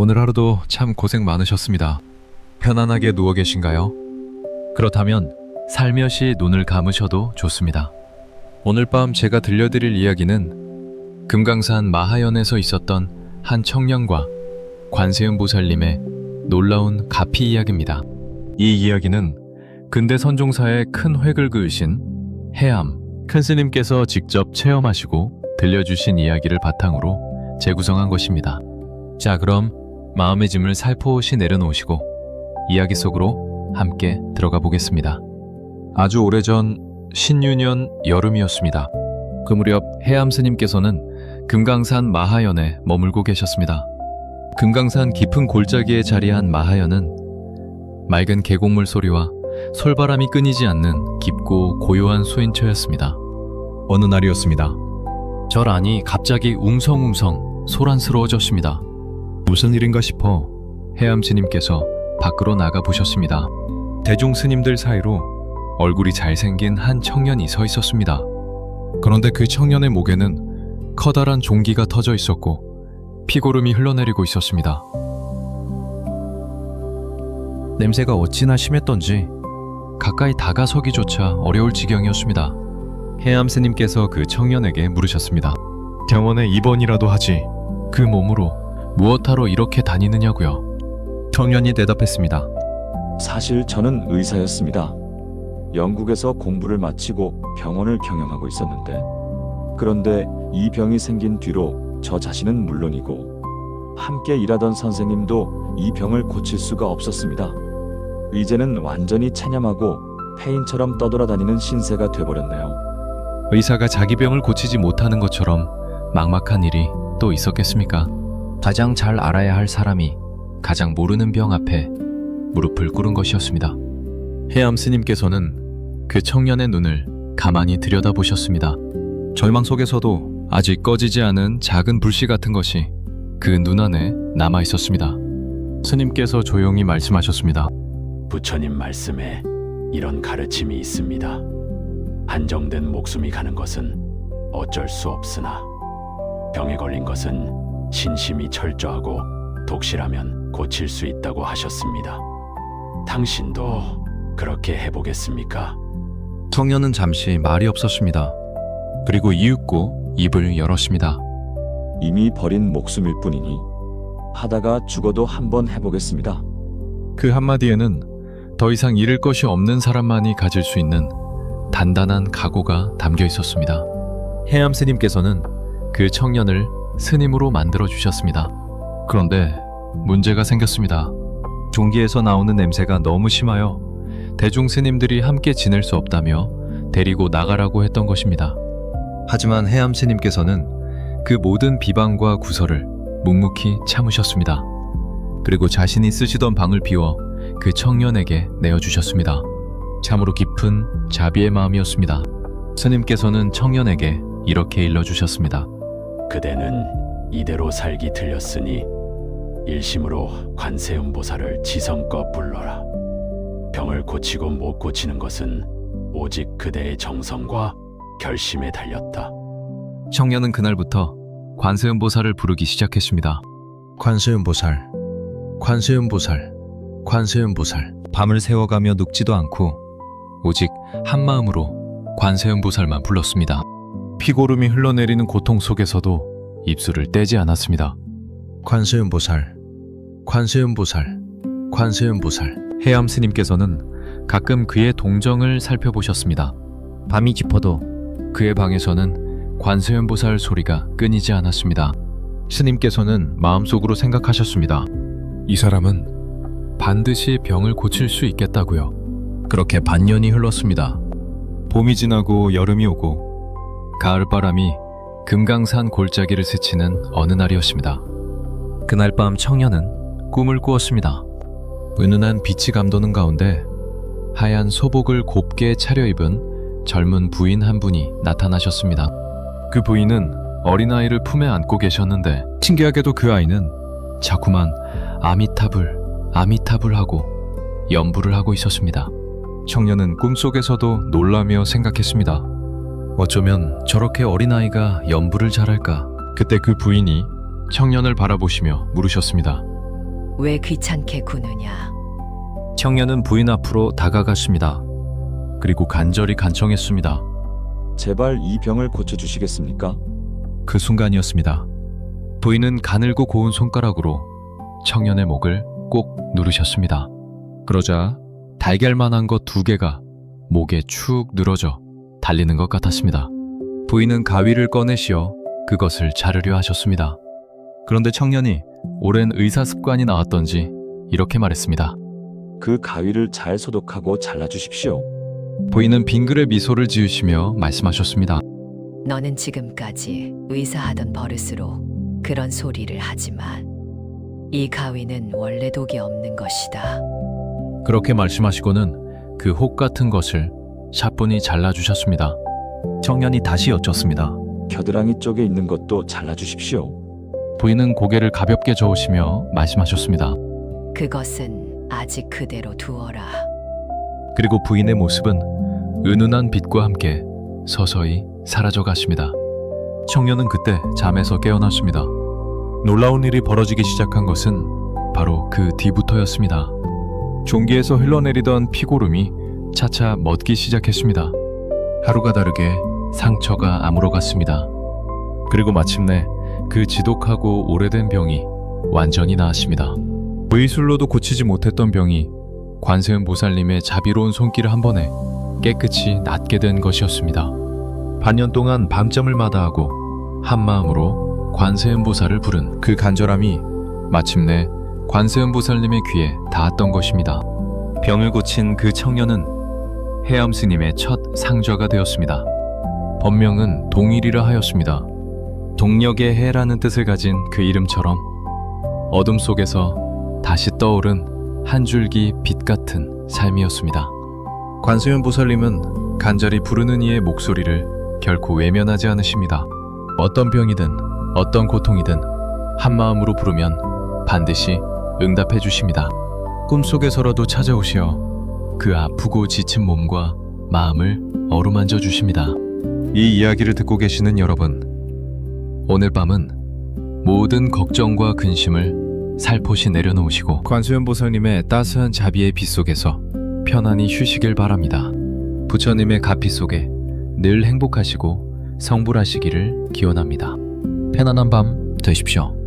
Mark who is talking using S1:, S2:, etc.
S1: 오늘 하루도 참 고생 많으셨습니다. 편안하게 누워 계신가요? 그렇다면 살며시 눈을 감으셔도 좋습니다. 오늘 밤 제가 들려드릴 이야기는 금강산 마하연에서 있었던 한 청년과 관세음보살님의 놀라운 가피 이야기입니다. 이 이야기는 근대 선종사에 큰 획을 그으신 해암 큰 스님께서 직접 체험하시고 들려주신 이야기를 바탕으로 재구성한 것입니다. 자, 그럼 마음의 짐을 살포시 내려놓으시고 이야기 속으로 함께 들어가 보겠습니다. 아주 오래전 신유년 여름이었습니다. 그 무렵 해암 스님께서는 금강산 마하연에 머물고 계셨습니다. 금강산 깊은 골짜기에 자리한 마하연은 맑은 계곡물 소리와 솔바람이 끊이지 않는 깊고 고요한 수인처였습니다. 어느 날이었습니다. 절 안이 갑자기 웅성웅성 소란스러워졌습니다. 무슨 일인가 싶어 해암 스님께서 밖으로 나가 보셨습니다. 대중 스님들 사이로 얼굴이 잘생긴 한 청년이 서 있었습니다. 그런데 그 청년의 목에는 커다란 종기가 터져 있었고 피고름이 흘러내리고 있었습니다. 냄새가 어찌나 심했던지 가까이 다가서기조차 어려울 지경이었습니다. 해암 스님께서 그 청년에게 물으셨습니다. 병원에 입원이라도 하지 그 몸으로 무엇하러 이렇게 다니느냐고요. 청년이 대답했습니다.
S2: 사실 저는 의사였습니다. 영국에서 공부를 마치고 병원을 경영하고 있었는데, 그런데 이 병이 생긴 뒤로 저 자신은 물론이고 함께 일하던 선생님도 이 병을 고칠 수가 없었습니다. 이제는 완전히 체념하고 폐인처럼 떠돌아다니는 신세가 돼버렸네요.
S1: 의사가 자기 병을 고치지 못하는 것처럼 막막한 일이 또 있었겠습니까? 가장 잘 알아야 할 사람이 가장 모르는 병 앞에 무릎을 꿇은 것이었습니다. 해암 스님께서는 그 청년의 눈을 가만히 들여다보셨습니다. 절망 속에서도 아직 꺼지지 않은 작은 불씨 같은 것이 그 눈 안에 남아 있었습니다. 스님께서 조용히 말씀하셨습니다.
S3: 부처님 말씀에 이런 가르침이 있습니다. 한정된 목숨이 가는 것은 어쩔 수 없으나 병에 걸린 것은 신심이 철저하고 독실하면 고칠 수 있다고 하셨습니다. 당신도 그렇게 해보겠습니까?
S1: 청년은 잠시 말이 없었습니다. 그리고 이윽고 입을 열었습니다.
S2: 이미 버린 목숨일 뿐이니 하다가 죽어도 한번 해보겠습니다.
S1: 그 한마디에는 더 이상 잃을 것이 없는 사람만이 가질 수 있는 단단한 각오가 담겨 있었습니다. 해암 스님께서는 그 청년을 스님으로 만들어 주셨습니다. 그런데 문제가 생겼습니다. 종기에서 나오는 냄새가 너무 심하여 대중 스님들이 함께 지낼 수 없다며 데리고 나가라고 했던 것입니다. 하지만 해암 스님께서는 그 모든 비방과 구설을 묵묵히 참으셨습니다. 그리고 자신이 쓰시던 방을 비워 그 청년에게 내어주셨습니다. 참으로 깊은 자비의 마음이었습니다. 스님께서는 청년에게 이렇게 일러주셨습니다.
S3: 그대는 이대로 살기 틀렸으니 일심으로 관세음보살을 지성껏 불러라. 병을 고치고 못 고치는 것은 오직 그대의 정성과 결심에 달렸다.
S1: 청년은 그날부터 관세음보살을 부르기 시작했습니다. 관세음보살, 관세음보살, 관세음보살. 밤을 새워가며 눕지도 않고 오직 한마음으로 관세음보살만 불렀습니다. 피고름이 흘러내리는 고통 속에서도 입술을 떼지 않았습니다. 관세음보살, 관세음보살, 관세음보살. 해암 스님께서는 가끔 그의 동정을 살펴보셨습니다. 밤이 깊어도 그의 방에서는 관세음보살 소리가 끊이지 않았습니다. 스님께서는 마음속으로 생각하셨습니다. 이 사람은 반드시 병을 고칠 수 있겠다고요. 그렇게 반년이 흘렀습니다. 봄이 지나고 여름이 오고 가을바람이 금강산 골짜기를 스치는 어느 날이었습니다. 그날 밤 청년은 꿈을 꾸었습니다. 은은한 빛이 감도는 가운데 하얀 소복을 곱게 차려입은 젊은 부인 한 분이 나타나셨습니다. 그 부인은 어린아이를 품에 안고 계셨는데 신기하게도 그 아이는 자꾸만 아미타불, 아미타불 하고 연부를 하고 있었습니다. 청년은 꿈속에서도 놀라며 생각했습니다. 어쩌면 저렇게 어린아이가 연부를 잘할까? 그때 그 부인이 청년을 바라보시며 물으셨습니다.
S4: 왜 귀찮게 구느냐?
S1: 청년은 부인 앞으로 다가갔습니다. 그리고 간절히 간청했습니다.
S2: 제발 이 병을 고쳐주시겠습니까?
S1: 그 순간이었습니다. 부인은 가늘고 고운 손가락으로 청년의 목을 꼭 누르셨습니다. 그러자 달걀만한 것 2개가 목에 축 늘어져 달리는 것 같았습니다. 부인은 가위를 꺼내시어 그것을 자르려 하셨습니다. 그런데 청년이 오랜 의사 습관이 나왔던지 이렇게 말했습니다.
S2: 그 가위를 잘 소독하고 잘라주십시오.
S1: 부인은 빙그레 미소를 지으시며 말씀하셨습니다.
S4: 너는 지금까지 의사하던 버릇으로 그런 소리를 하지만 이 가위는 원래 독이 없는 것이다.
S1: 그렇게 말씀하시고는 그 혹 같은 것을 샤분히 잘라주셨습니다. 청년이 다시 여쭙습니다.
S2: 겨드랑이 쪽에 있는 것도 잘라주십시오.
S1: 부인은 고개를 가볍게 저으시며 말씀하셨습니다.
S4: 그것은 아직 그대로 두어라.
S1: 그리고 부인의 모습은 은은한 빛과 함께 서서히 사라져 갔습니다. 청년은 그때 잠에서 깨어났습니다. 놀라운 일이 벌어지기 시작한 것은 바로 그 뒤부터였습니다. 종기에서 흘러내리던 피고름이 차차 멎기 시작했습니다. 하루가 다르게 상처가 아물어갔습니다. 그리고 마침내 그 지독하고 오래된 병이 완전히 나았습니다. 의술로도 고치지 못했던 병이 관세음 보살님의 자비로운 손길 한 번에 깨끗이 낫게 된 것이었습니다. 반년 동안 밤잠을 마다하고 한마음으로 관세음 보살을 부른 그 간절함이 마침내 관세음 보살님의 귀에 닿았던 것입니다. 병을 고친 그 청년은 해암 스님의 첫 상좌가 되었습니다. 법명은 동일이라 하였습니다. 동력의 해라는 뜻을 가진 그 이름처럼 어둠 속에서 다시 떠오른 한 줄기 빛 같은 삶이었습니다. 관세음 보살님은 간절히 부르는 이의 목소리를 결코 외면하지 않으십니다. 어떤 병이든 어떤 고통이든 한마음으로 부르면 반드시 응답해 주십니다. 꿈속에서라도 찾아오시어 그 아프고 지친 몸과 마음을 어루만져 주십니다. 이 이야기를 듣고 계시는 여러분, 오늘 밤은 모든 걱정과 근심을 살포시 내려놓으시고 관세음 보살님의 따스한 자비의 빛 속에서 편안히 휴시길 바랍니다. 부처님의 가피 속에 늘 행복하시고 성불하시기를 기원합니다. 편안한 밤 되십시오.